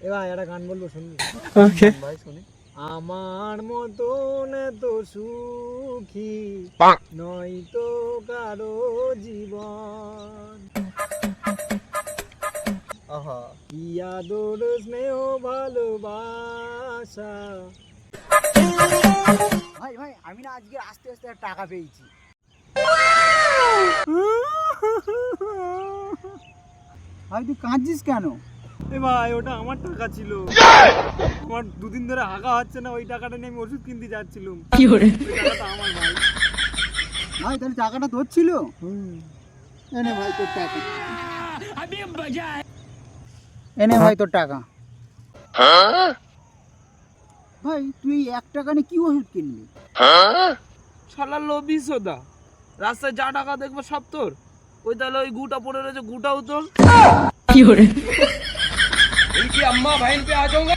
এবার একটা গান বলবো শুনবি? ওকে ভাই শুনি। আমার মতন এত সুখী নয় তো কারো জীবন, আহা কি আদর স্নেহ ভালোবাসা। ভাই ভাই আমি না আজকে আস্তে আস্তে টাকা পেয়েছি। ভাই তুই কাঁদছিস কেন? এ ভাই ওটা আমার টাকা ছিল, আমার দুদিন ধরে হাগা হচ্ছে না, ওই টাকাটা নিয়ে আমি ওষুধ কিনতে যাচ্ছিলাম। ওই টাকাটা আমার ভাই। ভাই তাহলে টাকাটা তোর ছিল? এনে ভাই তোর টাকা, এনে ভাই তোর টাকা। ভাই তুই 1 টাকা নিয়ে কি ওষুধ কিনলি? শালা লোভী সোদা, রাস্তায় যা টাকা দেখবো সব তোর। ওই তাহলে ওই গুটা পড়ে রয়েছে, গুটাও তোর। কি আম্মা ভাইন পে আ যাऊंगा।